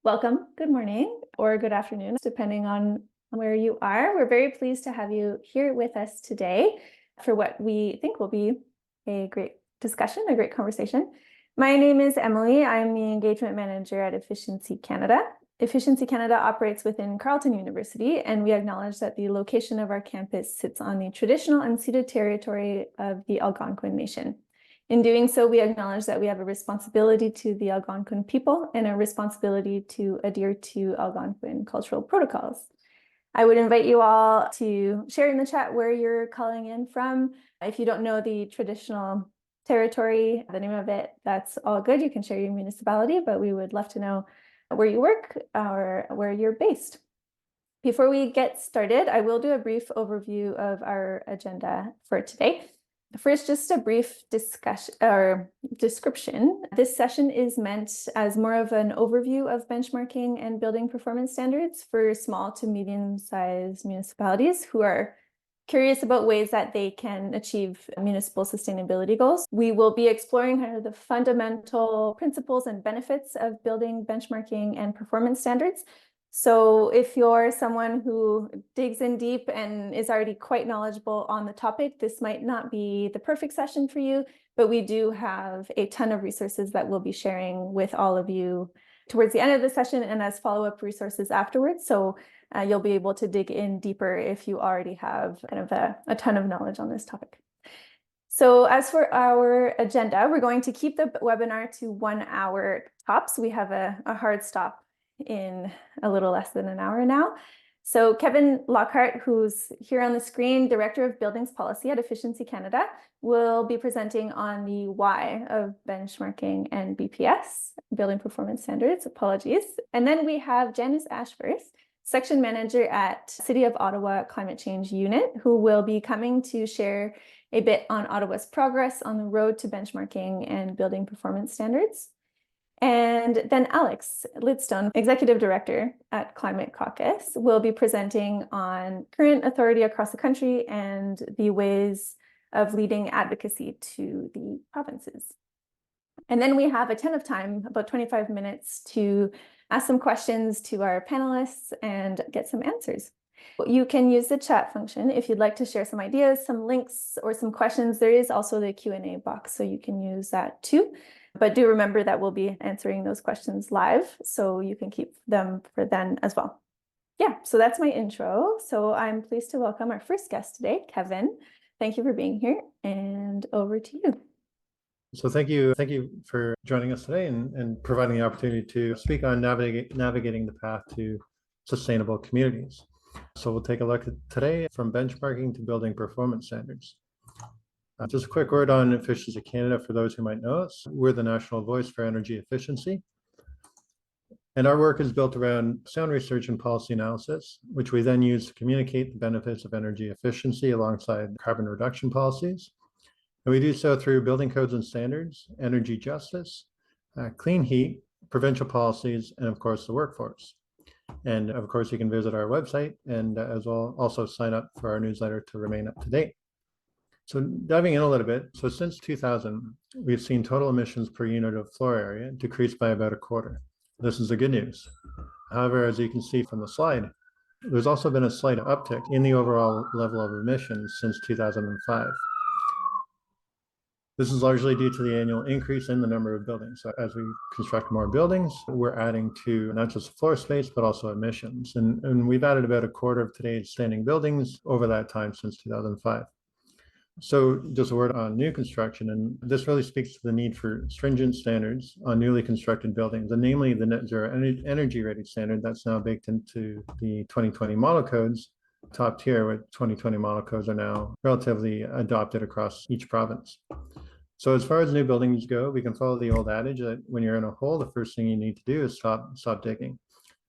Welcome, good morning or good afternoon, depending on where you are. We're very pleased to have you here with us today for what we think will be a great discussion, a great conversation. My name is Emily. I'm the engagement manager at Efficiency Canada. Efficiency Canada operates within Carleton University, and we acknowledge that the location of our campus sits on the traditional unceded territory of the Algonquin Nation. In doing so, we acknowledge that we have a responsibility to the Algonquin people and a responsibility to adhere to Algonquin cultural protocols. I would invite you all to share in the chat where you're calling in from. If you don't know the traditional territory, the name of it, that's all good. You can share your municipality, but we would love to know where you work or where you're based. Before we get started, I will do a brief overview of our agenda for today. First, just a brief discussion or description. This session is meant as more of an overview of benchmarking and building performance standards for small to medium-sized municipalities who are curious about ways that they can achieve municipal sustainability goals. We will be exploring kind of the fundamental principles and benefits of building benchmarking and performance standards. So if you're someone who digs in deep and is already quite knowledgeable on the topic, this might not be the perfect session for you, but we do have a ton of resources that we'll be sharing with all of you towards the end of the session and as follow-up resources afterwards. So you'll be able to dig in deeper if you already have kind of a ton of knowledge on this topic. So as for our agenda, we're going to keep the webinar to 1 hour tops. We have a hard stop in a little less than an hour now. So Kevin Lockhart, who's here on the screen, Director of Buildings Policy at Efficiency Canada, will be presenting on the why of benchmarking and BPS, Building Performance Standards, apologies. And then we have Janice Ashworth, Section Manager at City of Ottawa Climate Change Unit, who will be coming to share a bit on Ottawa's progress on the road to benchmarking and building performance standards. And then Alex Lidstone, Executive Director at Climate Caucus, will be presenting on current authority across the country and the ways of leading advocacy to the provinces. And then we have a ton of time, about 25 minutes, to ask some questions to our panelists and get some answers. You can use the chat function if you'd like to share some ideas, some links, or some questions. There is also the Q&A box, so you can use that too. But do remember that we'll be answering those questions live, so you can keep them for then as well. Yeah, so that's my intro. So I'm pleased to welcome our first guest today, Kevin. Thank you for being here, and over to you. So thank you for joining us today and providing the opportunity to speak on navigating the path to sustainable communities. So we'll take a look at today from benchmarking to building performance standards. Just a quick word on Efficiency Canada for those who might know us. We're the national voice for energy efficiency. And our work is built around sound research and policy analysis, which we then use to communicate the benefits of energy efficiency alongside carbon reduction policies. And we do so through building codes and standards, energy justice, clean heat, provincial policies, and of course the workforce. And of course you can visit our website and as well also sign up for our newsletter to remain up to date. So diving in a little bit, so since 2000, we've seen total emissions per unit of floor area decrease by about a quarter. This is the good news. However, as you can see from the slide, there's also been a slight uptick in the overall level of emissions since 2005. This is largely due to the annual increase in the number of buildings. So as we construct more buildings, we're adding to not just floor space, but also emissions. And we've added about a quarter of today's standing buildings over that time since 2005. So just a word on new construction, and this really speaks to the need for stringent standards on newly constructed buildings, and namely the net zero energy rating standard that's now baked into the 2020 model codes. Top tier with 2020 model codes are now relatively adopted across each province. So as far as new buildings go, we can follow the old adage that when you're in a hole, the first thing you need to do is stop digging.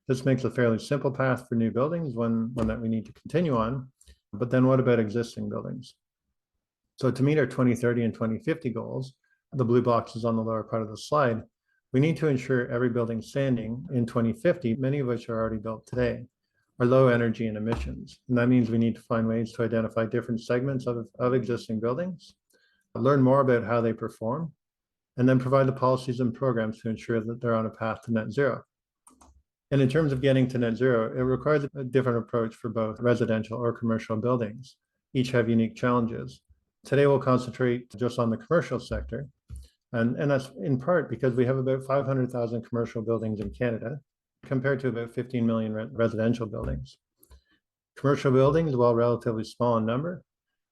This makes a fairly simple path for new buildings, one that we need to continue on. But then what about existing buildings? So to meet our 2030 and 2050 goals, the blue boxes on the lower part of the slide, we need to ensure every building standing in 2050, many of which are already built today, are low energy and emissions. And that means we need to find ways to identify different segments of existing buildings, learn more about how they perform, and then provide the policies and programs to ensure that they're on a path to net zero. And in terms of getting to net zero, it requires a different approach for both residential or commercial buildings. Each have unique challenges. Today, we'll concentrate just on the commercial sector. And that's in part because we have about 500,000 commercial buildings in Canada compared to about 15 million residential buildings. Commercial buildings, while relatively small in number,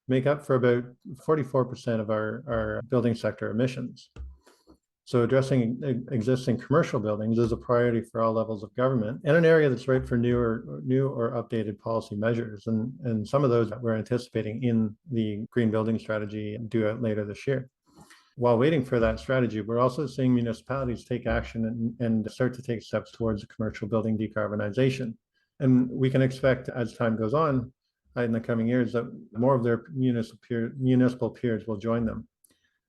make up for about 44% of our building sector emissions. So addressing existing commercial buildings is a priority for all levels of government and an area that's right for new or updated policy measures. And some of those that we're anticipating in the Green Building Strategy due out later this year. While waiting for that strategy, we're also seeing municipalities take action and start to take steps towards commercial building decarbonization. And we can expect as time goes on in the coming years that more of their municipal peers will join them.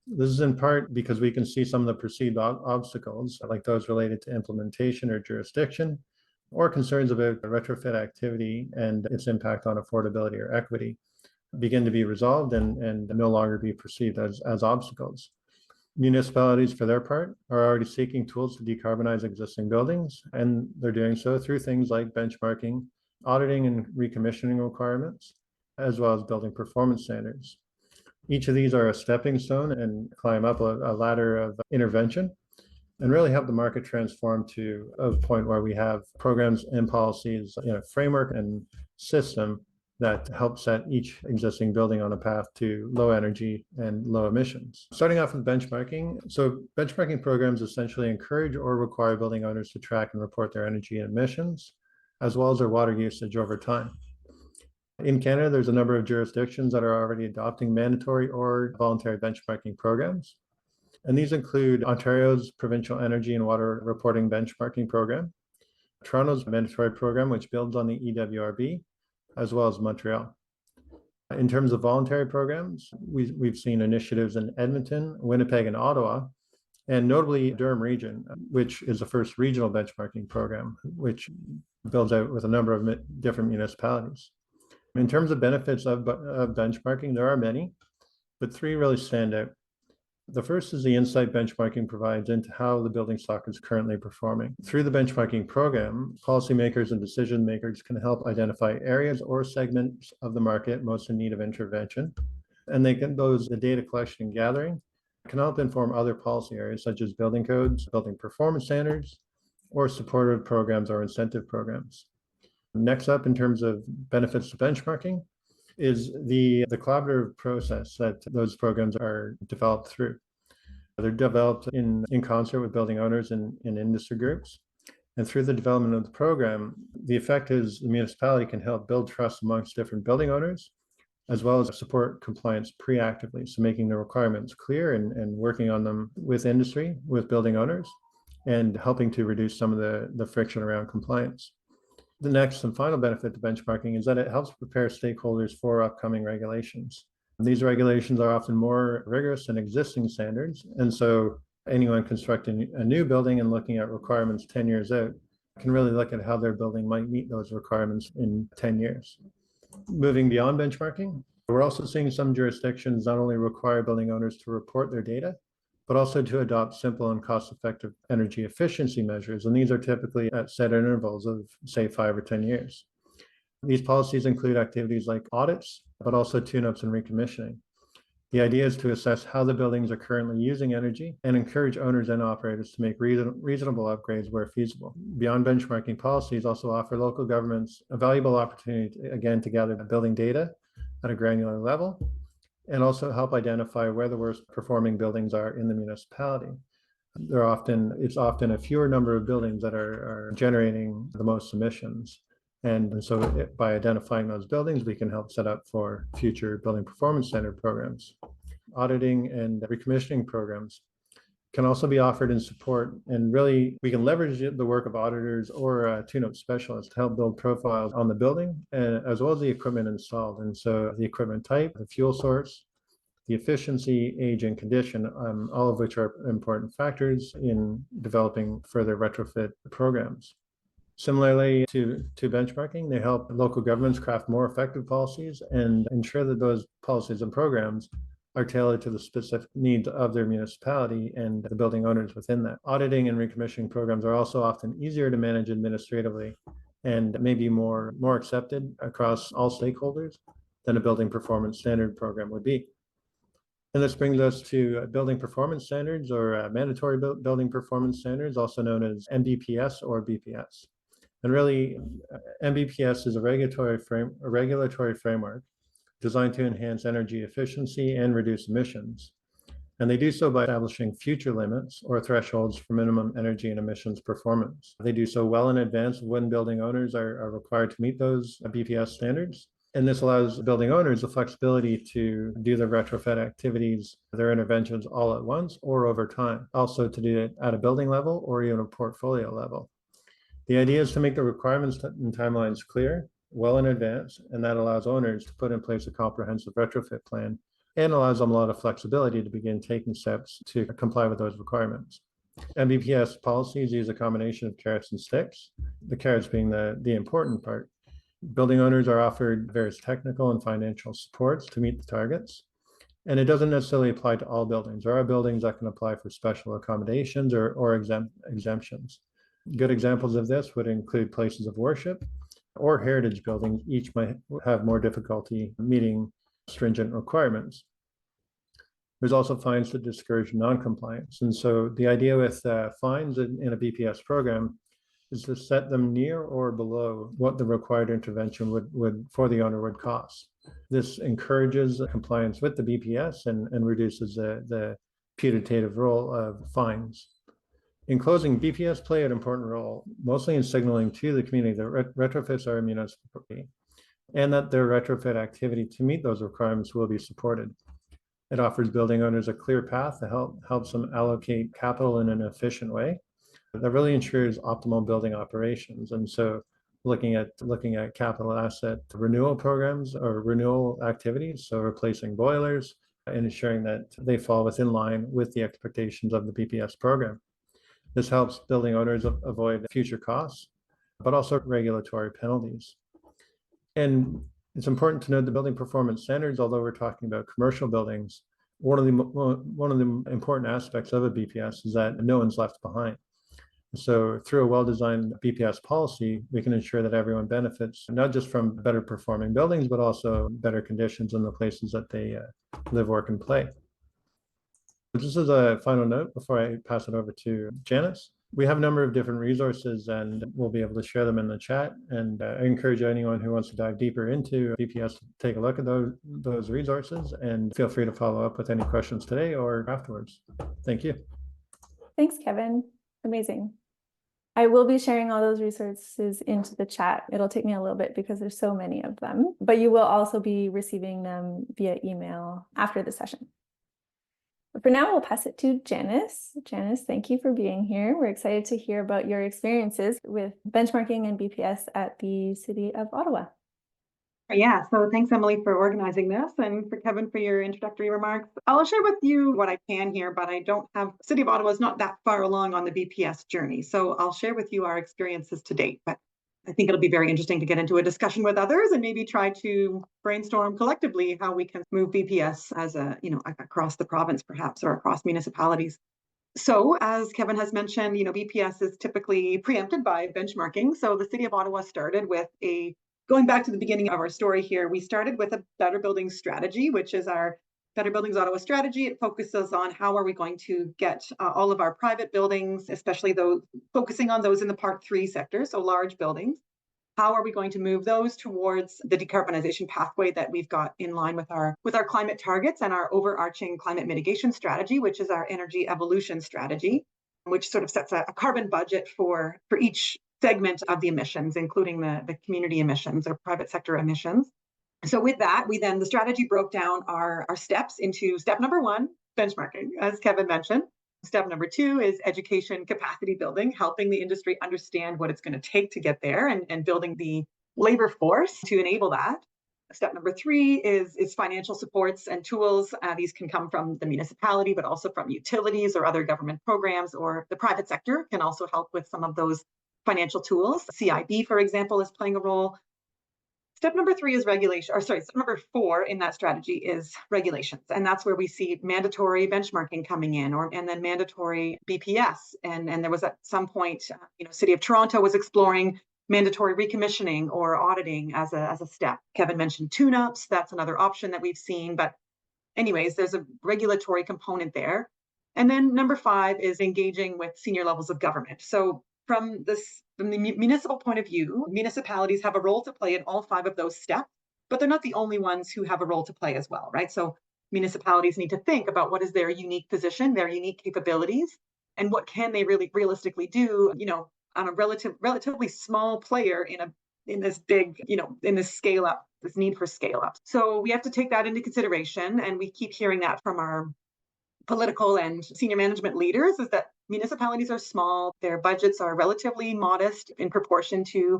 This is in part because we can see some of the perceived obstacles, like those related to implementation or jurisdiction, or concerns about retrofit activity and its impact on affordability or equity, begin to be resolved and no longer be perceived as obstacles. Municipalities, for their part, are already seeking tools to decarbonize existing buildings, and they're doing so through things like benchmarking, auditing and recommissioning requirements, as well as building performance standards. Each of these are a stepping stone and climb up a ladder of intervention and really help the market transform to a point where we have programs and policies in a framework and system that help set each existing building on a path to low energy and low emissions. Starting off with benchmarking. So benchmarking programs essentially encourage or require building owners to track and report their energy emissions, as well as their water usage over time. In Canada, there's a number of jurisdictions that are already adopting mandatory or voluntary benchmarking programs. And these include Ontario's Provincial Energy and Water Reporting Benchmarking Program, Toronto's mandatory program, which builds on the EWRB, as well as Montreal. In terms of voluntary programs, we've seen initiatives in Edmonton, Winnipeg, and Ottawa, and notably Durham Region, which is the first regional benchmarking program, which builds out with a number of different municipalities. In terms of benefits of benchmarking, there are many, but three really stand out. The first is the insight benchmarking provides into how the building stock is currently performing. Through the benchmarking program, policymakers and decision makers can help identify areas or segments of the market most in need of intervention. And the data collection and gathering can help inform other policy areas such as building codes, building performance standards, or supportive programs or incentive programs. Next up, in terms of benefits to benchmarking, is the collaborative process that those programs are developed through. They're developed in concert with building owners and industry groups. And through the development of the program, the effect is the municipality can help build trust amongst different building owners, as well as support compliance preactively. So making the requirements clear and working on them with industry, with building owners, and helping to reduce some of the friction around compliance. The next and final benefit to benchmarking is that it helps prepare stakeholders for upcoming regulations. These regulations are often more rigorous than existing standards, and so anyone constructing a new building and looking at requirements 10 years out can really look at how their building might meet those requirements in 10 years. Moving beyond benchmarking, we're also seeing some jurisdictions not only require building owners to report their data, but also to adopt simple and cost-effective energy efficiency measures. And these are typically at set intervals of, say, 5 or 10 years. These policies include activities like audits, but also tune-ups and recommissioning. The idea is to assess how the buildings are currently using energy and encourage owners and operators to make reasonable upgrades where feasible. Beyond benchmarking, policies also offer local governments a valuable opportunity, again, to gather building data at a granular level, and also help identify where the worst performing buildings are in the municipality. It's often a fewer number of buildings that are generating the most emissions. And so by identifying those buildings, we can help set up for future building performance standard programs. Auditing and recommissioning programs can also be offered in support, and really we can leverage the work of auditors or tune-up specialists to help build profiles on the building as well as the equipment installed. And so the equipment type, the fuel source, the efficiency, age, and condition, all of which are important factors in developing further retrofit programs. Similarly to benchmarking, they help local governments craft more effective policies and ensure that those policies and programs are tailored to the specific needs of their municipality and the building owners within that. Auditing and recommissioning programs are also often easier to manage administratively and maybe more accepted across all stakeholders than a building performance standard program would be. And this brings us to building performance standards, or mandatory building performance standards, also known as MBPS or BPS. And really, MBPS is a regulatory framework designed to enhance energy efficiency and reduce emissions. And they do so by establishing future limits or thresholds for minimum energy and emissions performance. They do so well in advance of when building owners are required to meet those BPS standards. And this allows building owners the flexibility to do their retrofit activities, their interventions all at once or over time. Also to do it at a building level or even a portfolio level. The idea is to make the requirements and timelines clear well in advance, and that allows owners to put in place a comprehensive retrofit plan and allows them a lot of flexibility to begin taking steps to comply with those requirements. MBPS policies use a combination of carrots and sticks, the carrots being the important part. Building owners are offered various technical and financial supports to meet the targets. And it doesn't necessarily apply to all buildings. There are buildings that can apply for special accommodations or exemptions. Good examples of this would include places of worship or heritage buildings. Each might have more difficulty meeting stringent requirements. There's also fines that discourage non-compliance. And so the idea with fines in a BPS program is to set them near or below what the required intervention would for the owner would cost. This encourages compliance with the BPS and reduces the putative role of fines. In closing, BPS play an important role, mostly in signaling to the community that retrofits are a municipal property and that their retrofit activity to meet those requirements will be supported. It offers building owners a clear path that helps them allocate capital in an efficient way that really ensures optimal building operations. And so looking at capital asset renewal programs or renewal activities, so replacing boilers and ensuring that they fall within line with the expectations of the BPS program. This helps building owners avoid future costs, but also regulatory penalties. And it's important to note the building performance standards, although we're talking about commercial buildings, one of the important aspects of a BPS is that no one's left behind. So through a well-designed BPS policy, we can ensure that everyone benefits, not just from better performing buildings, but also better conditions in the places that they live, work, and play. Just as a final note, before I pass it over to Janice, we have a number of different resources and we'll be able to share them in the chat. And I encourage anyone who wants to dive deeper into BPS to take a look at those resources, and feel free to follow up with any questions today or afterwards. Thank you. Thanks, Kevin. Amazing. I will be sharing all those resources into the chat. It'll take me a little bit because there's so many of them, but you will also be receiving them via email after the session. But for now, we'll pass it to Janice. Janice, thank you for being here. We're excited to hear about your experiences with benchmarking and BPS at the City of Ottawa. Yeah, so thanks, Emily, for organizing this, and for Kevin for your introductory remarks. I'll share with you what I can here, but I don't have, City of Ottawa is not that far along on the BPS journey. So I'll share with you our experiences to date, but I think it'll be very interesting to get into a discussion with others and maybe try to brainstorm collectively how we can move BPS as across the province perhaps, or across municipalities. So as Kevin has mentioned, BPS is typically preempted by benchmarking. So the City of Ottawa started with going back to the beginning of our story here, we started with a Better Buildings strategy, which is our Better Buildings Ottawa strategy. It focuses on how are we going to get all of our private buildings, especially those focusing on those in the Part 3 sector, so large buildings. How are we going to move those towards the decarbonization pathway that we've got in line with our climate targets and our overarching climate mitigation strategy, which is our energy evolution strategy, which sort of sets a carbon budget for each segment of the emissions, including the community emissions or private sector emissions. So with that, the strategy broke down our steps into step number 1, benchmarking, as Kevin mentioned. Step number 2 is education capacity building, helping the industry understand what it's going to take to get there and building the labor force to enable that. Step number 3 is financial supports and tools. These can come from the municipality, but also from utilities or other government programs, or the private sector can also help with some of those financial tools. CIB, for example, is playing a role. Step number 3 is regulation, or sorry, step number 4 in that strategy is regulations. And that's where we see mandatory benchmarking coming in, and then mandatory BPS. And there was at some point, City of Toronto was exploring mandatory recommissioning or auditing as a step. Kevin mentioned tune-ups. That's another option that we've seen. But anyways, there's a regulatory component there. And then number 5 is engaging with senior levels of government. So from the municipal point of view, municipalities have a role to play in all 5 of those steps, but they're not the only ones who have a role to play as well, right? So municipalities need to think about what is their unique position, their unique capabilities, and what can they really realistically do, on a relatively small player in this big, in this scale up, this need for scale up. So we have to take that into consideration, and we keep hearing that from our political and senior management leaders, is that municipalities are small, their budgets are relatively modest in proportion to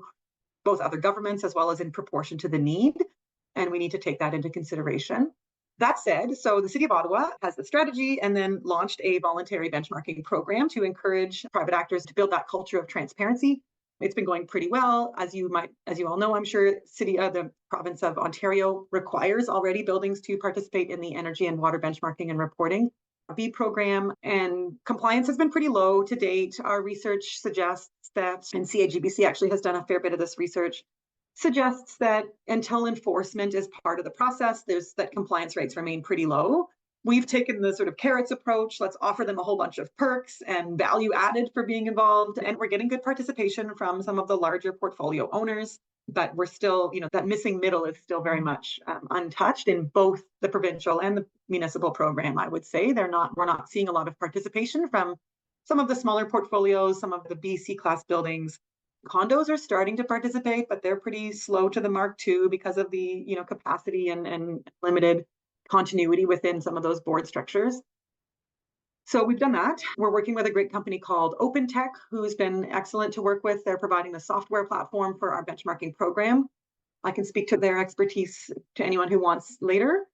both other governments as well as in proportion to the need, and we need to take that into consideration. That said, so the City of Ottawa has the strategy and then launched a voluntary benchmarking program to encourage private actors to build that culture of transparency. It's been going pretty well. As you all know, I'm sure, the province of Ontario requires already buildings to participate in the energy and water benchmarking and reporting B program, and compliance has been pretty low to date. Our research suggests that, and CAGBC actually has done a fair bit of this research, suggests that until enforcement is part of the process, that compliance rates remain pretty low. We've taken the sort of carrots approach. Let's offer them a whole bunch of perks and value added for being involved. And we're getting good participation from some of the larger portfolio owners, but we're still, that missing middle is still very much untouched in both the provincial and the municipal program, I would say. We're not seeing a lot of participation from some of the smaller portfolios, some of the BC class buildings. Condos are starting to participate, but they're pretty slow to the mark too, because of the, capacity and limited continuity within some of those board structures. So we've done that. We're working with a great company called OpenTech, who's been excellent to work with. They're providing the software platform for our benchmarking program. I can speak to their expertise to anyone who wants later.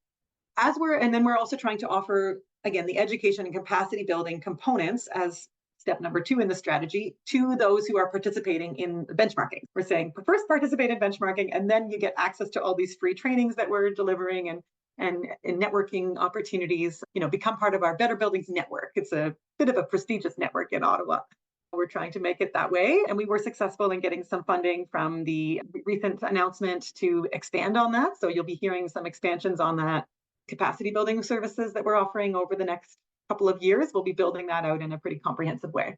And then we're also trying to offer, again, the education and capacity building components as step number 2 in the strategy to those who are participating in benchmarking. We're saying first participate in benchmarking, and then you get access to all these free trainings that we're delivering and networking opportunities, become part of our Better Buildings network. It's a bit of a prestigious network in Ottawa. We're trying to make it that way. And we were successful in getting some funding from the recent announcement to expand on that. So you'll be hearing some expansions on that capacity building services that we're offering over the next couple of years. We'll be building that out in a pretty comprehensive way.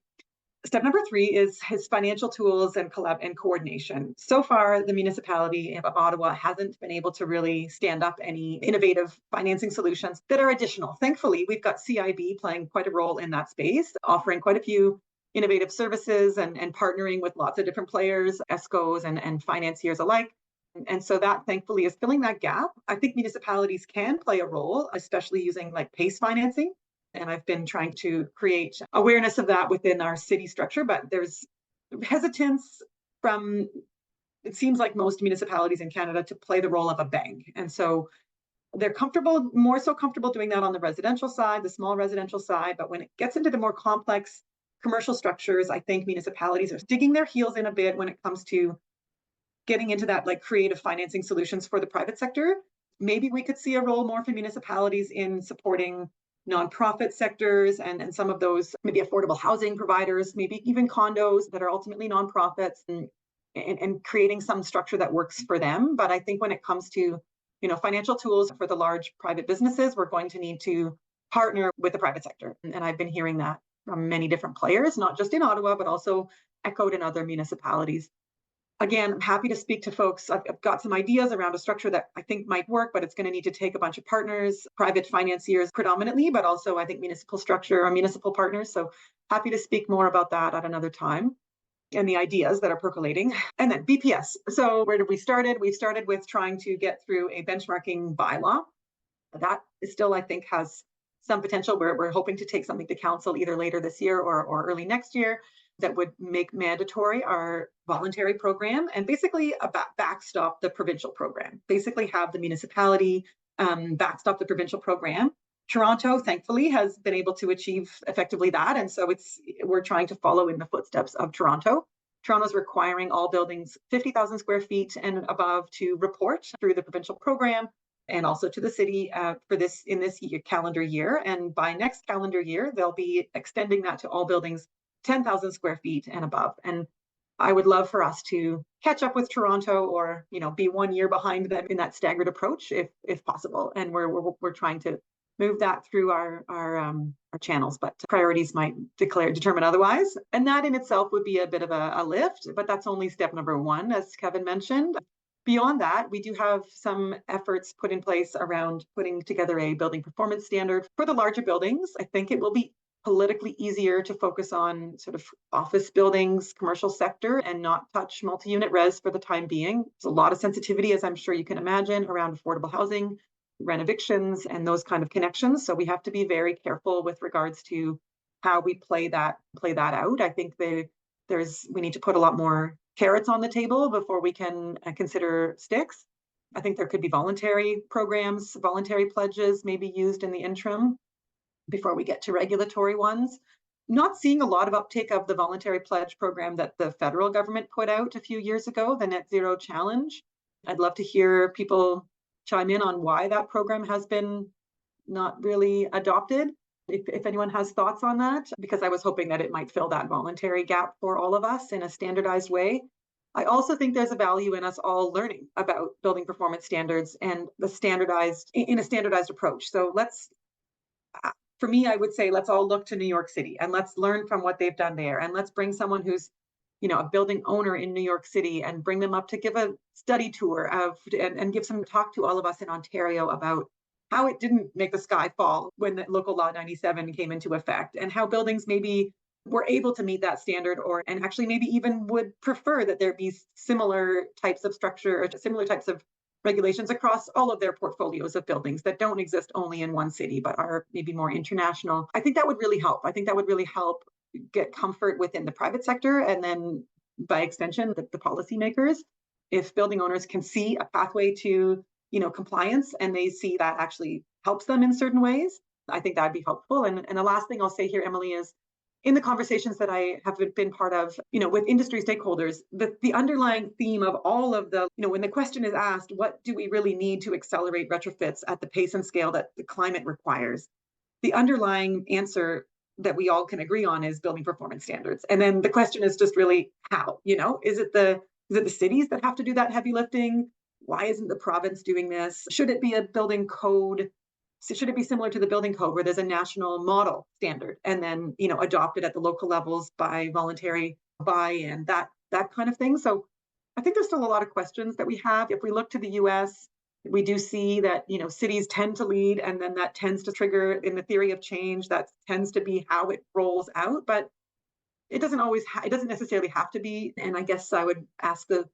Step number 3 is his financial tools and coordination. So far, the municipality of Ottawa hasn't been able to really stand up any innovative financing solutions that are additional. Thankfully, we've got CIB playing quite a role in that space, offering quite a few innovative services and partnering with lots of different players, ESCOs and financiers alike. And so that thankfully is filling that gap. I think municipalities can play a role, especially using like PACE financing. And I've been trying to create awareness of that within our city structure, but there's hesitance from, it seems like most municipalities in Canada, to play the role of a bank. And so they're more so comfortable doing that on the residential side, the small residential side. But when it gets into the more complex commercial structures, I think municipalities are digging their heels in a bit when it comes to getting into that like creative financing solutions for the private sector. Maybe we could see a role more for municipalities in supporting nonprofit sectors and some of those maybe affordable housing providers, maybe even condos that are ultimately nonprofits, and creating some structure that works for them. But I think when it comes to, financial tools for the large private businesses, we're going to need to partner with the private sector. And I've been hearing that from many different players, not just in Ottawa, but also echoed in other municipalities. Again, I'm happy to speak to folks. I've got some ideas around a structure that I think might work, but it's going to need to take a bunch of partners, private financiers predominantly, but also I think municipal structure or municipal partners. So happy to speak more about that at another time and the ideas that are percolating. And then BPS. So where did we start? We started with trying to get through a benchmarking bylaw. That is still, I think, has some potential. We're hoping to take something to council either later this year or early next year that would make mandatory our voluntary program and basically backstop the provincial program, basically have the municipality backstop the provincial program. Toronto, thankfully, has been able to achieve effectively that. And so we're trying to follow in the footsteps of Toronto. Toronto's requiring all buildings 50,000 square feet and above to report through the provincial program and also to the city for this calendar year. And by next calendar year, they'll be extending that to all buildings 10,000 square feet and above. And I would love for us to catch up with Toronto, or be 1 year behind them in that staggered approach, if possible. And we're trying to move that through our channels, but priorities might determine otherwise. And that in itself would be a bit of a lift, but that's only step number one, as Kevin mentioned. Beyond that, we do have some efforts put in place around putting together a building performance standard for the larger buildings. I think it will be politically easier to focus on sort of office buildings, commercial sector, and not touch multi-unit res for the time being. There's a lot of sensitivity, as I'm sure you can imagine, around affordable housing, rent evictions, and those kind of connections. So we have to be very careful with regards to how we play that out. I think we need to put a lot more carrots on the table before we can consider sticks. I think there could be voluntary programs, voluntary pledges maybe used in the interim before we get to regulatory ones. Not seeing a lot of uptake of the voluntary pledge program that the federal government put out a few years ago, the Net Zero Challenge. I'd love to hear people chime in on why that program has been not really adopted. If anyone has thoughts on that, because I was hoping that it might fill that voluntary gap for all of us in a standardized way. I also think there's a value in us all learning about building performance standards and in a standardized approach. So for me, I would say let's all look to New York City and let's learn from what they've done there. And let's bring someone who's, a building owner in New York City and bring them up to give a study tour and give some talk to all of us in Ontario about how it didn't make the sky fall when the local law 97 came into effect, and how buildings maybe were able to meet that standard, and actually maybe even would prefer that there be similar types of structure or similar types of regulations across all of their portfolios of buildings that don't exist only in one city, but are maybe more international. I think that would really help. I think that would really help get comfort within the private sector, and then by extension, the policymakers. If building owners can see a pathway to, compliance, and they see that actually helps them in certain ways, I think that'd be helpful. And the last thing I'll say here, Emilie, is in the conversations that I have been part of, with industry stakeholders, the underlying theme of all of the, when the question is asked, what do we really need to accelerate retrofits at the pace and scale that the climate requires? The underlying answer that we all can agree on is building performance standards. And then the question is just really how, is it the cities that have to do that heavy lifting? Why isn't the province doing this? Should it be a building code? Should it be similar to the building code where there's a national model standard and then, adopted at the local levels by voluntary buy-in, that kind of thing? So I think there's still a lot of questions that we have. If we look to the US, we do see that, cities tend to lead, and then that tends to trigger in the theory of change. That tends to be how it rolls out, but it doesn't necessarily have to be. And I guess I would ask the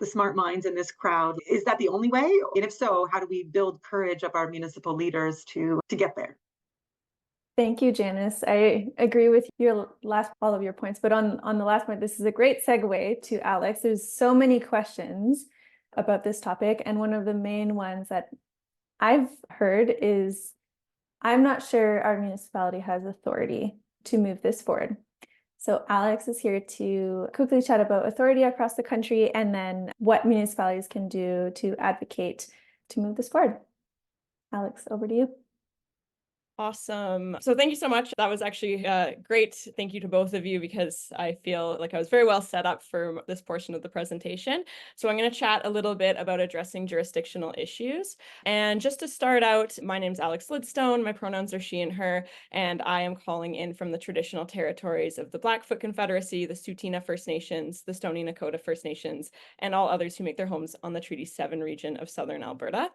smart minds in this crowd, is that the only way? And if so, how do we build courage of our municipal leaders to get there? Thank you, Janice. I agree with all of your points, but on the last point, this is a great segue to Alex. There's so many questions about this topic, and one of the main ones that I've heard is, I'm not sure our municipality has authority to move this forward. So Alex is here to quickly chat about authority across the country, and then what municipalities can do to advocate to move this forward. Alex, over to you. Awesome. So thank you so much. That was actually great. Thank you to both of you, because I feel like I was very well set up for this portion of the presentation. So I'm going to chat a little bit about addressing jurisdictional issues. And just to start out, my name's Alex Lidstone. My pronouns are she and her, and I am calling in from the traditional territories of the Blackfoot Confederacy, the Tsuut'ina First Nations, the Stoney Nakoda First Nations, and all others who make their homes on the Treaty 7 region of Southern Alberta.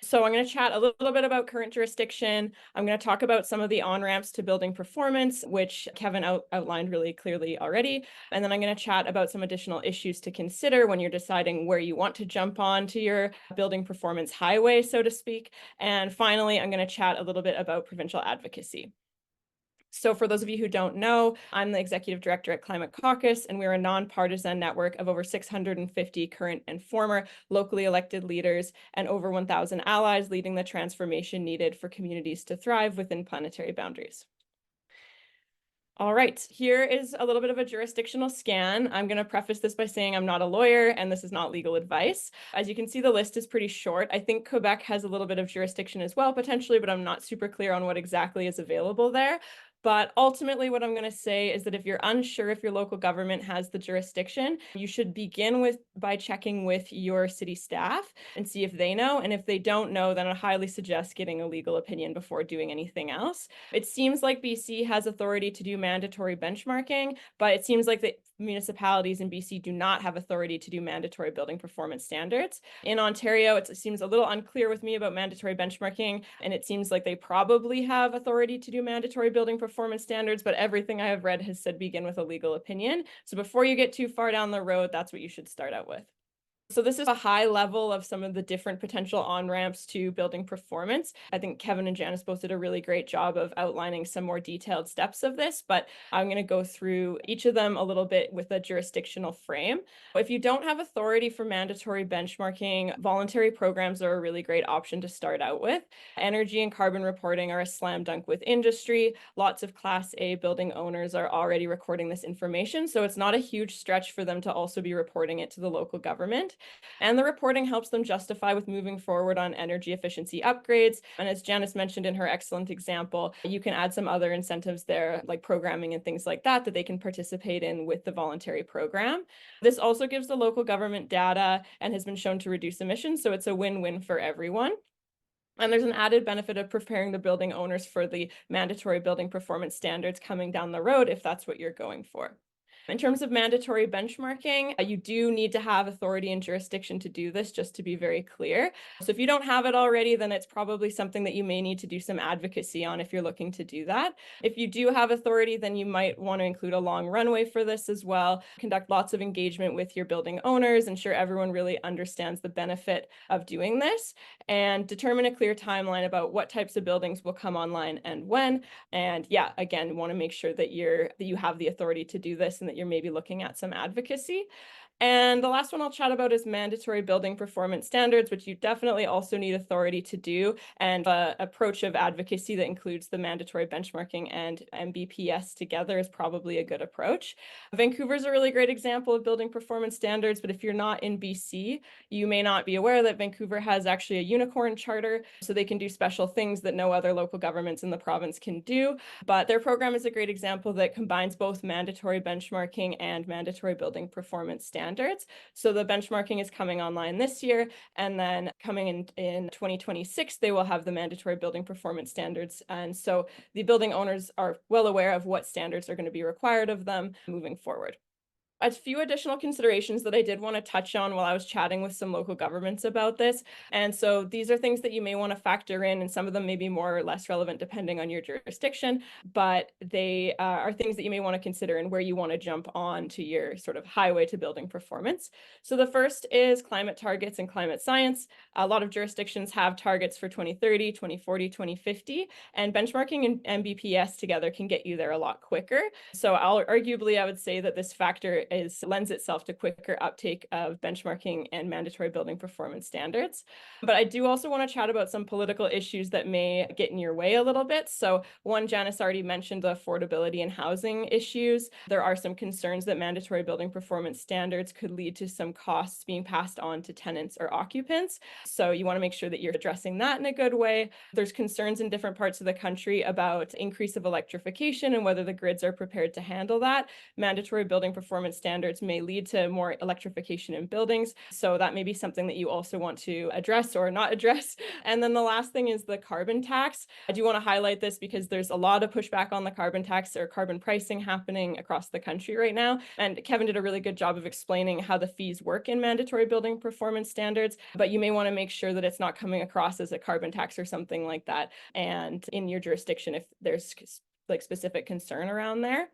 So I'm going to chat a little bit about current jurisdiction. I'm going to talk about some of the on-ramps to building performance, which Kevin outlined really clearly already. And then I'm going to chat about some additional issues to consider when you're deciding where you want to jump on to your building performance highway, so to speak. And finally, I'm going to chat a little bit about provincial advocacy. So for those of you who don't know, I'm the executive director at Climate Caucus, and we're a nonpartisan network of over 650 current and former locally elected leaders and over 1,000 allies leading the transformation needed for communities to thrive within planetary boundaries. All right, here is a little bit of a jurisdictional scan. I'm going to preface this by saying I'm not a lawyer and this is not legal advice. As you can see, the list is pretty short. I think Quebec has a little bit of jurisdiction as well, potentially, but I'm not super clear on what exactly is available there. But ultimately, what I'm going to say is that if you're unsure if your local government has the jurisdiction, you should begin by checking with your city staff and see if they know. And if they don't know, then I highly suggest getting a legal opinion before doing anything else. It seems like BC has authority to do mandatory benchmarking, but it seems like the municipalities in BC do not have authority to do mandatory building performance standards. In Ontario, it seems a little unclear with me about mandatory benchmarking, and it seems like they probably have authority to do mandatory building performance standards, but everything I have read has said begin with a legal opinion. So before you get too far down the road, that's what you should start out with. So this is a high level of some of the different potential on-ramps to building performance. I think Kevin and Janice both did a really great job of outlining some more detailed steps of this, but I'm going to go through each of them a little bit with a jurisdictional frame. If you don't have authority for mandatory benchmarking, voluntary programs are a really great option to start out with. Energy and carbon reporting are a slam dunk with industry. Lots of Class A building owners are already recording this information, so it's not a huge stretch for them to also be reporting it to the local government. And the reporting helps them justify with moving forward on energy efficiency upgrades. And as Janice mentioned in her excellent example, you can add some other incentives there, like programming and things like that, that they can participate in with the voluntary program. This also gives the local government data and has been shown to reduce emissions, so it's a win-win for everyone. And there's an added benefit of preparing the building owners for the mandatory building performance standards coming down the road if that's what you're going for. In terms of mandatory benchmarking, you do need to have authority and jurisdiction to do this, just to be very clear. So if you don't have it already, then it's probably something that you may need to do some advocacy on if you're looking to do that. If you do have authority, then you might want to include a long runway for this as well. Conduct lots of engagement with your building owners, ensure everyone really understands the benefit of doing this, and determine a clear timeline about what types of buildings will come online and when. And yeah, again, want to make sure that you have the authority to do this and that you're maybe looking at some advocacy. And the last one I'll chat about is mandatory building performance standards, which you definitely also need authority to do, and an approach of advocacy that includes the mandatory benchmarking and MBPS together is probably a good approach. Vancouver is a really great example of building performance standards, but if you're not in BC, you may not be aware that Vancouver has actually a unicorn charter, so they can do special things that no other local governments in the province can do. But their program is a great example that combines both mandatory benchmarking and mandatory building performance standards. So the benchmarking is coming online this year, and then coming in 2026, they will have the mandatory building performance standards. And so the building owners are well aware of what standards are going to be required of them moving forward. A few additional considerations that I did want to touch on while I was chatting with some local governments about this. And so these are things that you may want to factor in, and some of them may be more or less relevant depending on your jurisdiction, but they are things that you may want to consider and where you want to jump on to your sort of highway to building performance. So the first is climate targets and climate science. A lot of jurisdictions have targets for 2030, 2040, 2050, and benchmarking and MBPS together can get you there a lot quicker. So arguably, I would say that this factor lends itself to quicker uptake of benchmarking and mandatory building performance standards. But I do also want to chat about some political issues that may get in your way a little bit. So one, Janice already mentioned the affordability and housing issues. There are some concerns that mandatory building performance standards could lead to some costs being passed on to tenants or occupants. So you want to make sure that you're addressing that in a good way. There's concerns in different parts of the country about increase of electrification and whether the grids are prepared to handle that. Mandatory building performance standards may lead to more electrification in buildings. So that may be something that you also want to address or not address. And then the last thing is the carbon tax. I do want to highlight this because there's a lot of pushback on the carbon tax or carbon pricing happening across the country right now. And Kevin did a really good job of explaining how the fees work in mandatory building performance standards, but you may want to make sure that it's not coming across as a carbon tax or something like that. And in your jurisdiction, if there's like specific concern around there.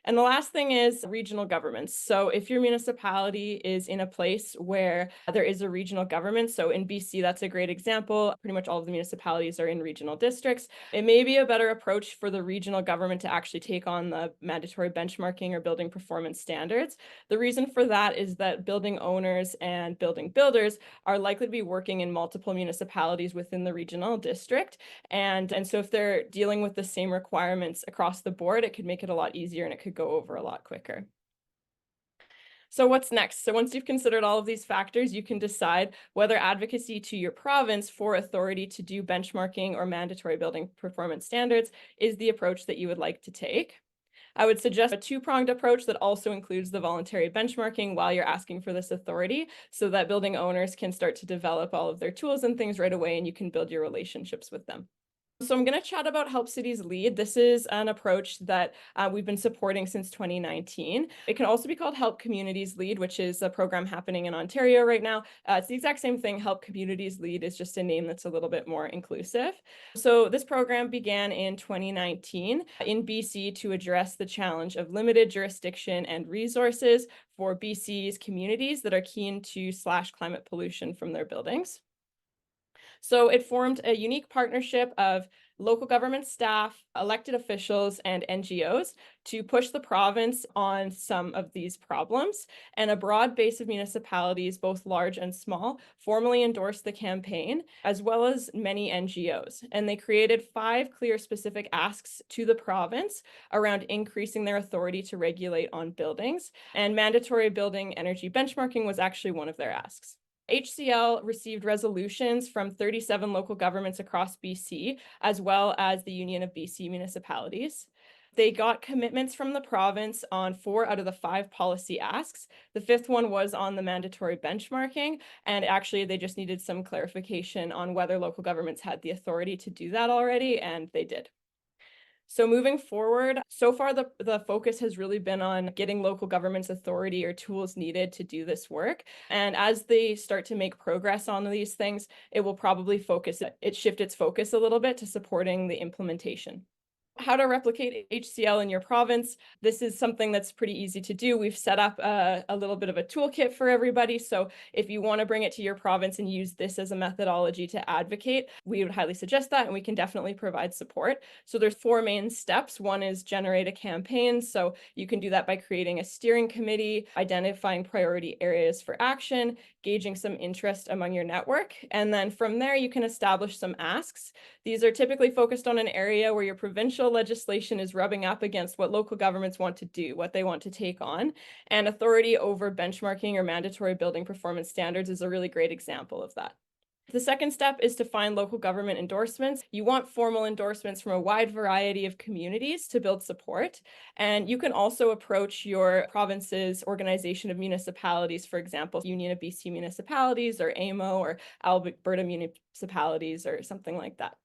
And the last thing is regional governments. So if your municipality is in a place where there is a regional government, so in BC, that's a great example. Pretty much all of the municipalities are in regional districts. It may be a better approach for the regional government to actually take on the mandatory benchmarking or building performance standards. The reason for that is that building owners and building builders are likely to be working in multiple municipalities within the regional district. And so if they're dealing with the same requirements across the board, it could make it a lot easier and it could go over a lot quicker. So what's next? So once you've considered all of these factors, you can decide whether advocacy to your province for authority to do benchmarking or mandatory building performance standards is the approach that you would like to take. I would suggest a two-pronged approach that also includes the voluntary benchmarking while you're asking for this authority, so that building owners can start to develop all of their tools and things right away, and you can build your relationships with them. So I'm going to chat about Help Cities Lead. This is an approach that we've been supporting since 2019. It can also be called Help Communities Lead, which is a program happening in Ontario right now. It's the exact same thing. Help Communities Lead is just a name that's a little bit more inclusive. So this program began in 2019 in BC to address the challenge of limited jurisdiction and resources for BC's communities that are keen to slash climate pollution from their buildings. So it formed a unique partnership of local government staff, elected officials, and NGOs to push the province on some of these problems. And a broad base of municipalities, both large and small, formally endorsed the campaign, as well as many NGOs. And they created 5 clear specific asks to the province around increasing their authority to regulate on buildings. And mandatory building energy benchmarking was actually one of their asks. HCL received resolutions from 37 local governments across BC, as well as the Union of BC Municipalities. They got commitments from the province on 4 out of the 5 policy asks. The 5th one was on the mandatory benchmarking, and actually they just needed some clarification on whether local governments had the authority to do that already, and they did. So moving forward, so far the focus has really been on getting local governments authority or tools needed to do this work. And as they start to make progress on these things, it will probably shift its focus a little bit to supporting the implementation. How to replicate HCL in your province. This is something that's pretty easy to do. We've set up a little bit of a toolkit for everybody. So if you want to bring it to your province and use this as a methodology to advocate, we would highly suggest that, and we can definitely provide support. So there's 4 main steps. One is generate a campaign. So you can do that by creating a steering committee, identifying priority areas for action, gauging some interest among your network. And then from there, you can establish some asks. These are typically focused on an area where your provincial legislation is rubbing up against what local governments want to do, what they want to take on. And authority over benchmarking or mandatory building performance standards is a really great example of that. The second step is to find local government endorsements. You want formal endorsements from a wide variety of communities to build support. And you can also approach your province's organization of municipalities, for example, Union of BC Municipalities or AMO or Alberta Municipalities or something like that.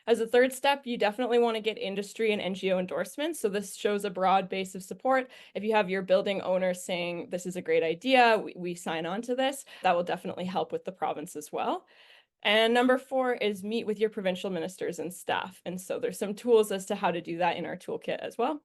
As a third step, you definitely want to get industry and NGO endorsements. So this shows a broad base of support. If you have your building owner saying, this is a great idea, we sign on to this, that will definitely help with the province as well. And number 4 is meet with your provincial ministers and staff. And so there's some tools as to how to do that in our toolkit as well.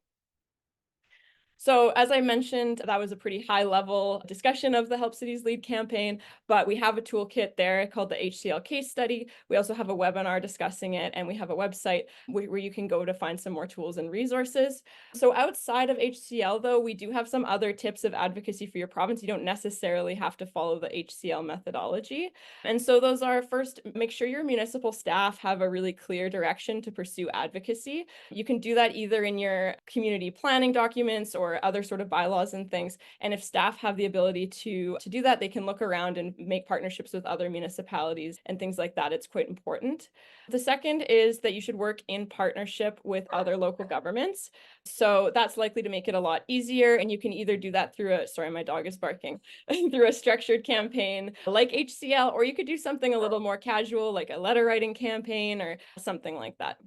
So as I mentioned, that was a pretty high level discussion of the Help Cities Lead campaign, but we have a toolkit there called the HCL case study. We also have a webinar discussing it, and we have a website where you can go to find some more tools and resources. So outside of HCL, though, we do have some other tips of advocacy for your province. You don't necessarily have to follow the HCL methodology. And so those are, first, make sure your municipal staff have a really clear direction to pursue advocacy. You can do that either in your community planning documents or other sort of bylaws and things. And if staff have the ability to do that, they can look around and make partnerships with other municipalities and things like that. It's quite important. The second is that you should work in partnership with other local governments. So that's likely to make it a lot easier. And you can either do that through sorry, my dog is barking, through a structured campaign like HCL, or you could do something a little more casual, like a letter writing campaign or something like that.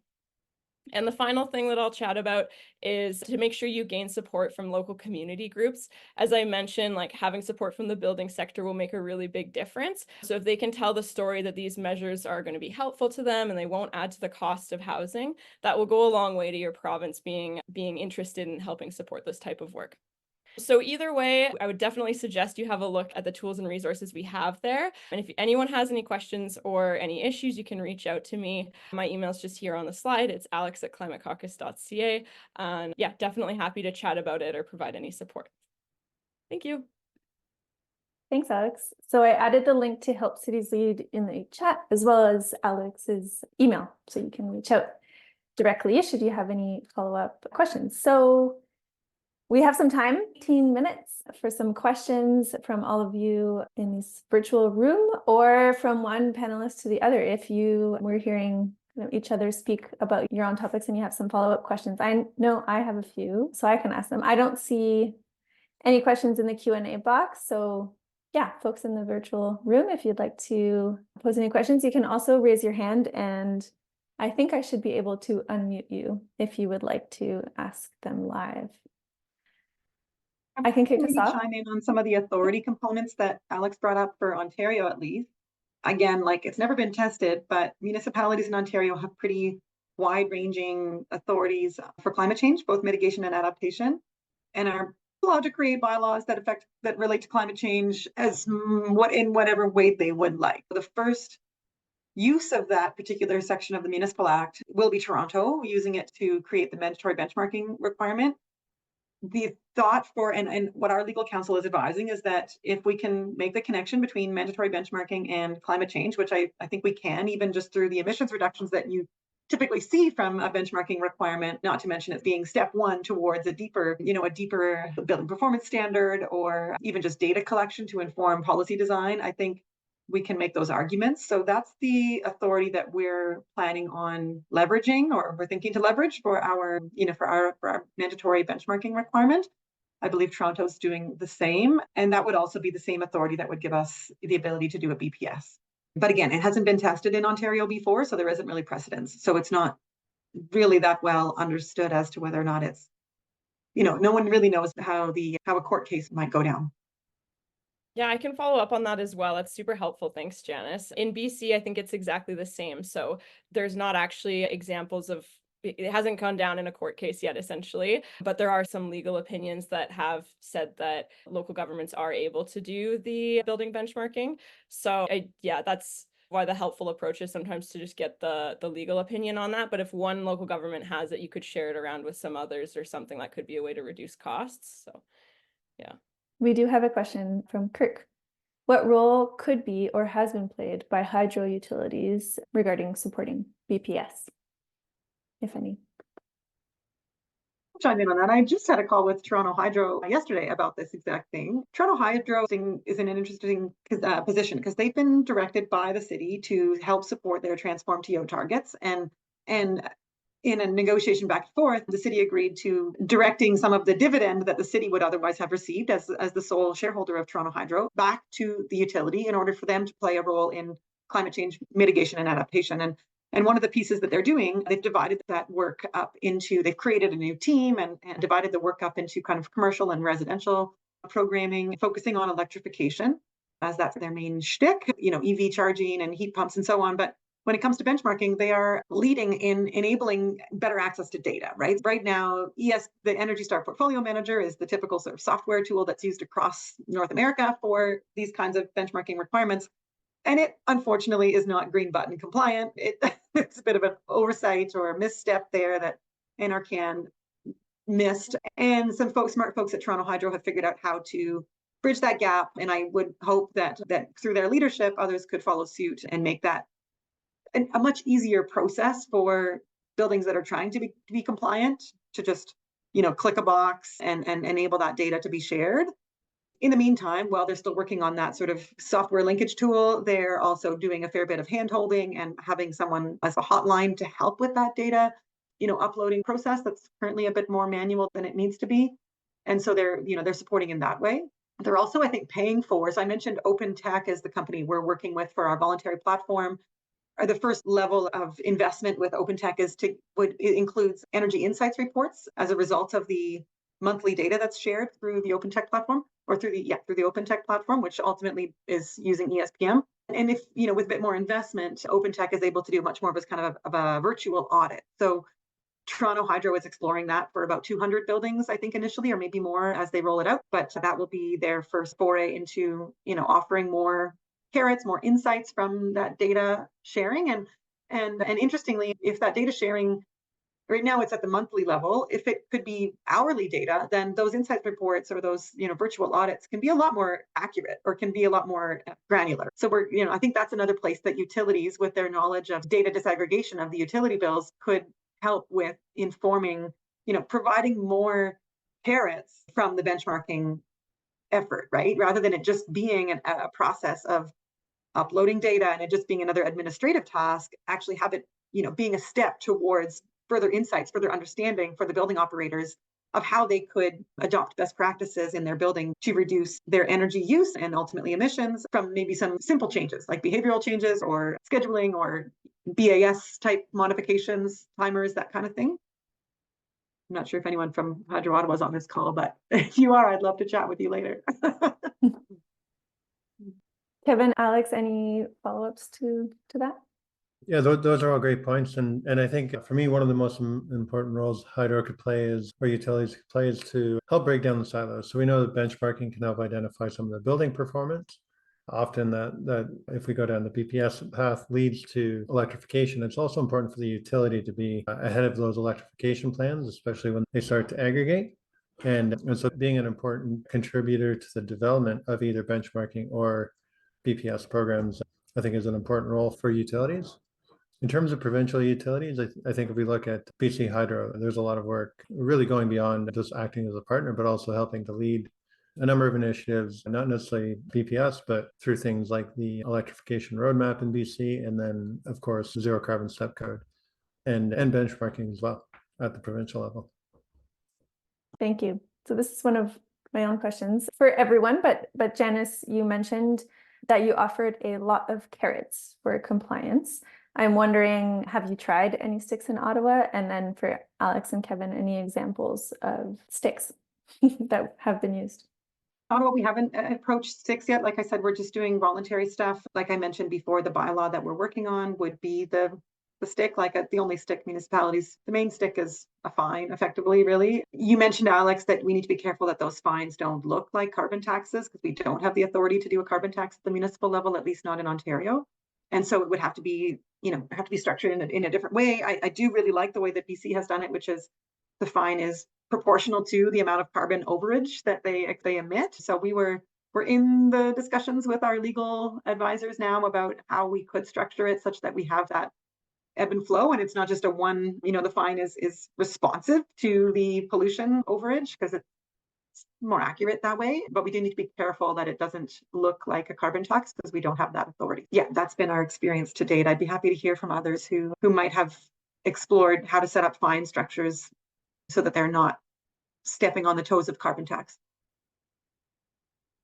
And the final thing that I'll chat about is to make sure you gain support from local community groups. As I mentioned, like having support from the building sector will make a really big difference. So if they can tell the story that these measures are going to be helpful to them and they won't add to the cost of housing, that will go a long way to your province being interested in helping support this type of work. So either way, I would definitely suggest you have a look at the tools and resources we have there. And if anyone has any questions or any issues, you can reach out to me. My email is just here on the slide. It's alex@climatecaucus.ca. And yeah, definitely happy to chat about it or provide any support. Thank you. Thanks, Alex. So I added the link to Help Cities Lead in the chat, as well as Alex's email, so you can reach out directly should you have any follow-up questions. So we have some time, 18 minutes, for some questions from all of you in this virtual room or from one panelist to the other. If you were hearing each other speak about your own topics and you have some follow-up questions, I know I have a few, so I can ask them. I don't see any questions in the Q&A box. So yeah, folks in the virtual room, if you'd like to pose any questions, you can also raise your hand, and I think I should be able to unmute you if you would like to ask them live. I can kick us off. Chime in on some of the authority components that Alex brought up for Ontario, at least. Again, like, it's never been tested, but municipalities in Ontario have pretty wide-ranging authorities for climate change, both mitigation and adaptation, and are allowed to create bylaws that relate to climate change in whatever way they would like. The first use of that particular section of the Municipal Act will be Toronto, using it to create the mandatory benchmarking requirement. The thought and what our legal counsel is advising is that if we can make the connection between mandatory benchmarking and climate change, which I think we can, even just through the emissions reductions that you typically see from a benchmarking requirement, not to mention it being step one towards a deeper building performance standard, or even just data collection to inform policy design, I think we can make those arguments. So that's the authority that we're planning on leveraging, or we're thinking to leverage for our mandatory benchmarking requirement. I believe Toronto's doing the same, and that would also be the same authority that would give us the ability to do a BPS. But again, it hasn't been tested in Ontario before, so there isn't really precedence. So it's not really that well understood as to whether or not it's, no one really knows how a court case might go down. Yeah, I can follow up on that as well. That's super helpful. Thanks, Janice. In BC, I think it's exactly the same. So there's not actually examples of, it hasn't gone down in a court case yet, essentially, but there are some legal opinions that have said that local governments are able to do the building benchmarking. So that's why the helpful approach is sometimes to just get the legal opinion on that. But if one local government has it, you could share it around with some others or something. That could be a way to reduce costs. So yeah. We do have a question from Kirk. What role could be or has been played by hydro utilities regarding supporting BPS, if any? I'll chime in on that. I just had a call with Toronto Hydro yesterday about this exact thing. Toronto Hydro is in an interesting position because they've been directed by the city to help support their Transform TO targets, and in a negotiation back and forth, the city agreed to directing some of the dividend that the city would otherwise have received as the sole shareholder of Toronto Hydro back to the utility in order for them to play a role in climate change mitigation and adaptation. And one of the pieces that they're doing, they've divided that work up into, they've created a new team and divided the work up into kind of commercial and residential programming, focusing on electrification, as that's their main shtick, EV charging and heat pumps and so on. But when it comes to benchmarking, they are leading in enabling better access to data, right? Right now, the Energy Star Portfolio Manager is the typical sort of software tool that's used across North America for these kinds of benchmarking requirements. And it, unfortunately, is not green button compliant. It's a bit of an oversight or a misstep there that NRCan missed. And some smart folks at Toronto Hydro have figured out how to bridge that gap. And I would hope that through their leadership, others could follow suit and make that a much easier process for buildings that are trying to be compliant to just, click a box and enable that data to be shared. In the meantime, while they're still working on that sort of software linkage tool, they're also doing a fair bit of hand-holding and having someone as a hotline to help with that data, uploading process that's currently a bit more manual than it needs to be. And so they're supporting in that way. They're also, I think, paying for, so I mentioned Open Tech as the company we're working with for our voluntary platform. the first level of investment with OpenTech it includes energy insights reports as a result of the monthly data that's shared through the OpenTech platform, or through the OpenTech platform, which ultimately is using ESPM. And if, with a bit more investment, OpenTech is able to do much more of a virtual audit. So Toronto Hydro is exploring that for about 200 buildings, I think, initially, or maybe more as they roll it out. But that will be their first foray into, offering more carrots, more insights from that data sharing. And interestingly, if that data sharing, right now it's at the monthly level, if it could be hourly data, then those insights reports or those, virtual audits can be a lot more accurate, or can be a lot more granular. So I think that's another place that utilities, with their knowledge of data disaggregation of the utility bills, could help with informing, providing more carrots from the benchmarking effort, right? Rather than it just being a process of uploading data and it just being another administrative task, actually have it, being a step towards further insights, further understanding for the building operators of how they could adopt best practices in their building to reduce their energy use and ultimately emissions, from maybe some simple changes like behavioral changes or scheduling or BAS type modifications, timers, that kind of thing. I'm not sure if anyone from Hydro Ottawa is on this call, but if you are, I'd love to chat with you later. Kevin, Alex, any follow-ups to that? Yeah, those are all great points. And I think for me, one of the most important roles hydro could play or utilities could play, is to help break down the silos. So we know that benchmarking can help identify some of the building performance. Often that if we go down the BPS path leads to electrification. It's also important for the utility to be ahead of those electrification plans, especially when they start to aggregate. And so being an important contributor to the development of either benchmarking or BPS programs, I think, is an important role for utilities. In terms of provincial utilities, I think if we look at BC Hydro, there's a lot of work really going beyond just acting as a partner, but also helping to lead a number of initiatives, not necessarily BPS, but through things like the electrification roadmap in BC, and then, of course, zero carbon step code and benchmarking as well at the provincial level. Thank you. So this is one of my own questions for everyone, but Janice, you mentioned that you offered a lot of carrots for compliance. I'm wondering, have you tried any sticks in Ottawa? And then for Alex and Kevin, any examples of sticks that have been used? Ottawa, we haven't approached sticks yet. Like I said, we're just doing voluntary stuff. Like I mentioned before, the bylaw that we're working on would be the stick, the only stick municipalities. The main stick is a fine, effectively, really. You mentioned, Alex, that we need to be careful that those fines don't look like carbon taxes, because we don't have the authority to do a carbon tax at the municipal level, at least not in Ontario. And so it would have to be, structured in a different way. I do really like the way that BC has done it, which is the fine is proportional to the amount of carbon overage that they emit. So we're in the discussions with our legal advisors now about how we could structure it such that we have that ebb and flow, and it's not just a one, the fine is responsive to the pollution overage, because it's more accurate that way. But we do need to be careful that it doesn't look like a carbon tax, because we don't have that authority. Yeah, that's been our experience to date. I'd be happy to hear from others who might have explored how to set up fine structures so that they're not stepping on the toes of carbon tax.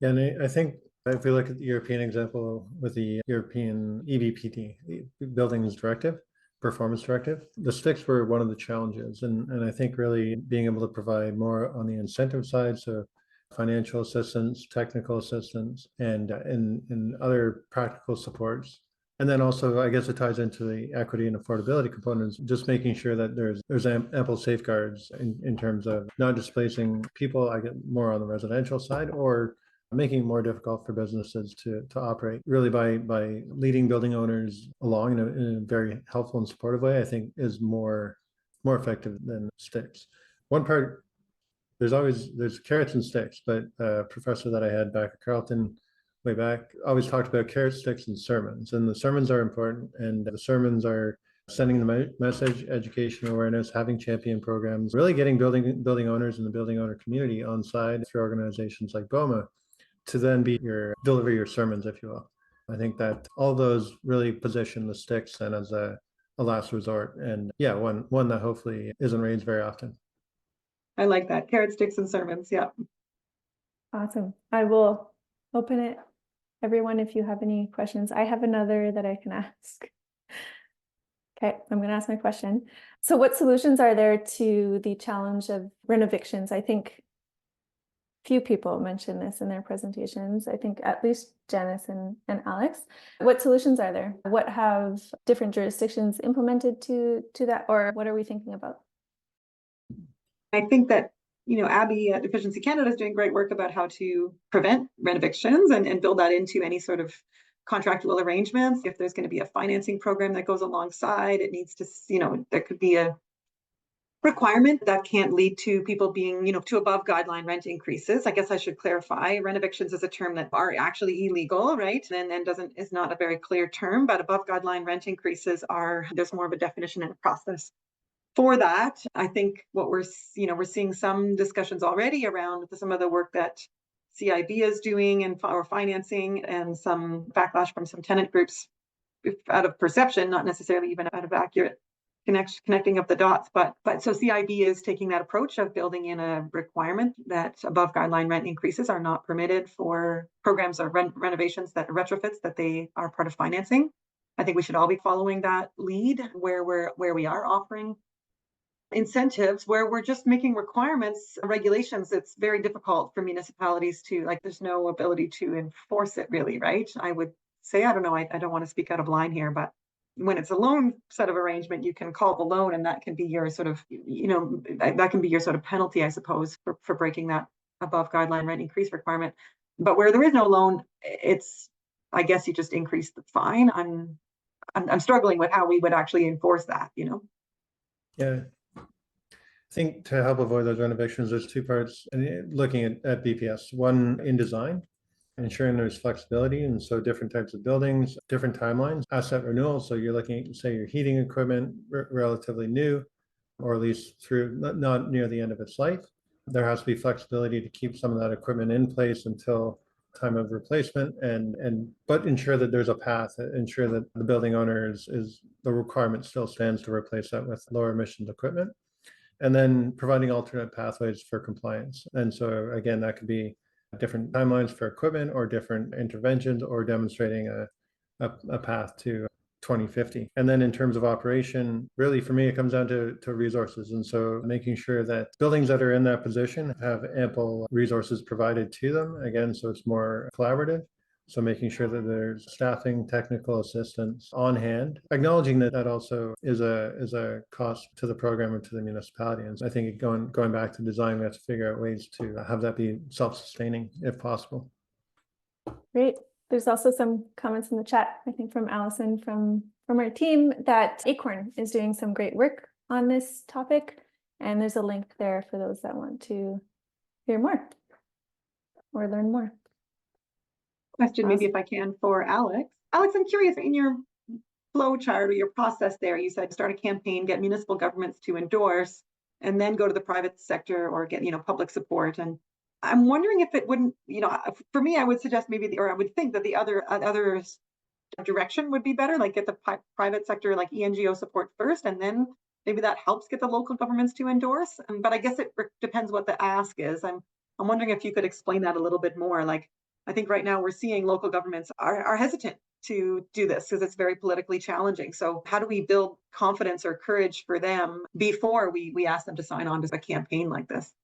Yeah, and I think if we look at the European example with the European EBPD, Buildings Directive, Performance Directive, the sticks were one of the challenges. And I think really being able to provide more on the incentive side, so financial assistance, technical assistance, and other practical supports. And then also, I guess it ties into the equity and affordability components, just making sure that there's ample safeguards in terms of not displacing people, I get more on the residential side, or making it more difficult for businesses to operate. Really by leading building owners along in a very helpful and supportive way, I think is more effective than sticks. One part, there's carrots and sticks, but a professor that I had back at Carleton way back always talked about carrot, sticks, and sermons. And the sermons are important, and the sermons are sending the message, education, awareness, having champion programs, really getting building owners and the building owner community on side through organizations like BOMA to then deliver your sermons, if you will. I think that all those really position the sticks then as a last resort, and yeah, one that hopefully isn't raised very often. I like that. Carrot, sticks, and sermons. Yeah. Awesome. I will open it, everyone, if you have any questions. I have another that I can ask. Okay, I'm going to ask my question. So what solutions are there to the challenge of renovictions? I think few people mentioned this in their presentations. I think at least Janice and Alex. What solutions are there? What have different jurisdictions implemented to that, or what are we thinking about? I think that, Abby at Efficiency Canada is doing great work about how to prevent renovictions and build that into any sort of contractual arrangements. If there's going to be a financing program that goes alongside, it needs to, there could be a requirement that can't lead to people being, to above guideline rent increases. I guess I should clarify, renovictions is a term that are actually illegal, right? And is not a very clear term, but above guideline rent increases there's more of a definition and a process for that. I think what we're seeing some discussions already around some of the work that CIB is doing and or financing, and some backlash from some tenant groups out of perception, not necessarily even out of accurate connecting of the dots. But so CIB is taking that approach of building in a requirement that above guideline rent increases are not permitted for programs or renovations that retrofits that they are part of financing. I think we should all be following that lead where we are offering incentives, where we're just making requirements, regulations. It's very difficult for municipalities to, like, there's no ability to enforce it really, right? I would say, I don't know, I don't want to speak out of line here, but when it's a loan set of arrangement, you can call the loan, and that can be your sort of, that can be your sort of penalty, I suppose, for breaking that above guideline rent increase requirement. But where there is no loan, it's, I guess you just increase the fine. I'm struggling with how we would actually enforce that, Yeah. I think to help avoid those renovictions, there's two parts. And looking at BPS, one in design, ensuring there's flexibility, and so different types of buildings, different timelines, asset renewal. So you're looking at, say, your heating equipment, relatively new, or at least through not near the end of its life. There has to be flexibility to keep some of that equipment in place until time of replacement, but ensure that there's a path, ensure that the building owner is the requirement still stands to replace that with lower emissions equipment. And then providing alternate pathways for compliance. And so again, that could be different timelines for equipment, or different interventions, or demonstrating a path to 2050. And then in terms of operation, really for me, it comes down to resources. And so making sure that buildings that are in that position have ample resources provided to them, again, so it's more collaborative. So making sure that there's staffing, technical assistance on hand, acknowledging that also is a cost to the program and to the municipality. And I think going back to design, we have to figure out ways to have that be self-sustaining if possible. Great. There's also some comments in the chat, I think from Allison from our team, that Acorn is doing some great work on this topic. And there's a link there for those that want to hear more or learn more. Question, maybe if I can, for Alex. Alex, I'm curious, in your flow chart or your process there, you said start a campaign, get municipal governments to endorse, and then go to the private sector or get, public support. And I'm wondering if it wouldn't, for me, I would suggest maybe, or I would think that the other direction would be better, like get the private sector, like ENGO support first, and then maybe that helps get the local governments to endorse. But I guess it depends what the ask is. I'm wondering if you could explain that a little bit more. Like, I think right now we're seeing local governments are hesitant to do this because it's very politically challenging. So how do we build confidence or courage for them before we ask them to sign on to a campaign like this?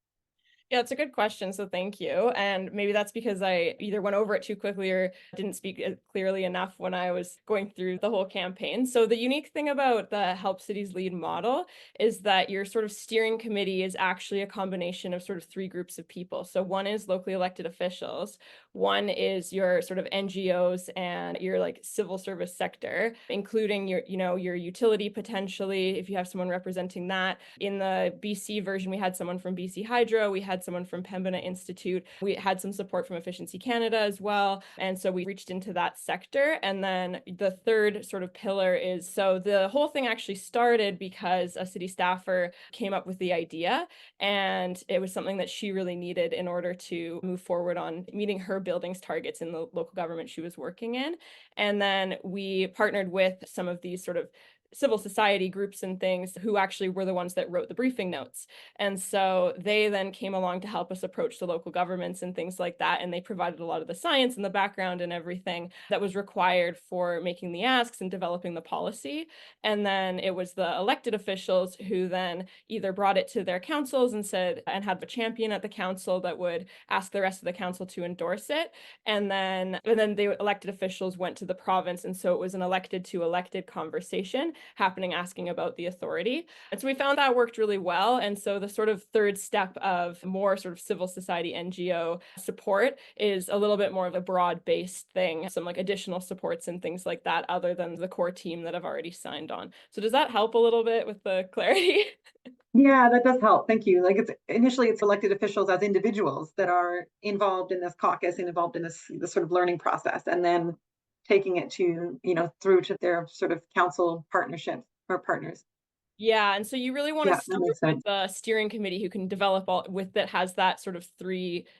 Yeah, it's a good question. So thank you. And maybe that's because I either went over it too quickly or didn't speak clearly enough when I was going through the whole campaign. So the unique thing about the Help Cities Lead model is that your sort of steering committee is actually a combination of sort of three groups of people. So one is locally elected officials, one is your sort of NGOs and your like civil service sector, including your, your utility potentially, if you have someone representing that. In the BC version, we had someone from BC Hydro, we had someone from Pembina Institute. We had some support from Efficiency Canada as well. And so we reached into that sector. And then the third sort of pillar is, so the whole thing actually started because a city staffer came up with the idea, and it was something that she really needed in order to move forward on meeting her buildings targets in the local government she was working in. And then we partnered with some of these sort of civil society groups and things who actually were the ones that wrote the briefing notes. And so they then came along to help us approach the local governments and things like that. And they provided a lot of the science and the background and everything that was required for making the asks and developing the policy. And then it was the elected officials who then either brought it to their councils and said, and had a champion at the council that would ask the rest of the council to endorse it. And then the elected officials went to the province. And so it was an elected to elected conversation happening, asking about the authority. And so we found that worked really well. And so the sort of third step of more sort of civil society NGO support is a little bit more of a broad-based thing, some like additional supports and things like that, other than the core team that have already signed on. So does that help a little bit with the clarity? Yeah, that does help. Thank you. Like initially it's elected officials as individuals that are involved in this caucus and involved in this sort of learning process, and then taking it to, through to their sort of council partnerships or partners. Yeah, and so you really want to Yeah, that start makes sense. with the steering committee who can develop that has that sort of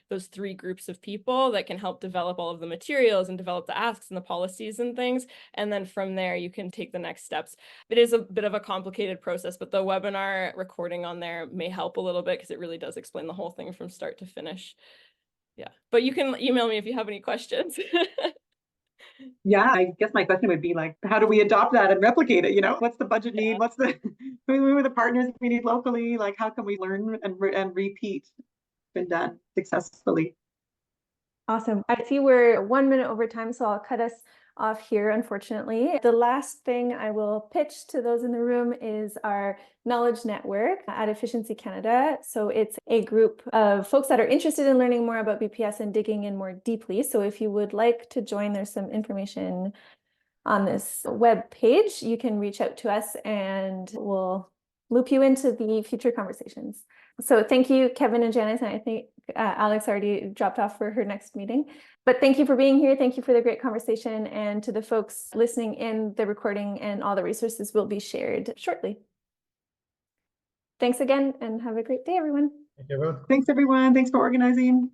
those three groups of people that can help develop all of the materials and develop the asks and the policies and things. And then from there, you can take the next steps. It is a bit of a complicated process, but the webinar recording on there may help a little bit because it really does explain the whole thing from start to finish. Yeah, but you can email me if you have any questions. Yeah, I guess my question would be like, how do we adopt that and replicate it? What's the budget need? What's who are the partners we need locally? Like, how can we learn and repeat been done successfully? Awesome. I see we're 1 minute over time, so I'll cut us off here, unfortunately. The last thing I will pitch to those in the room is our knowledge network at Efficiency Canada. So it's a group of folks that are interested in learning more about BPS and digging in more deeply. So if you would like to join, there's some information on this web page. You can reach out to us and we'll loop you into the future conversations. So thank you, Kevin and Janice. And I think Alex already dropped off for her next meeting. But thank you for being here. Thank you for the great conversation. And to the folks listening in, the recording and all the resources will be shared shortly. Thanks again and have a great day, everyone. Thank you, everyone. Thanks, everyone. Thanks for organizing.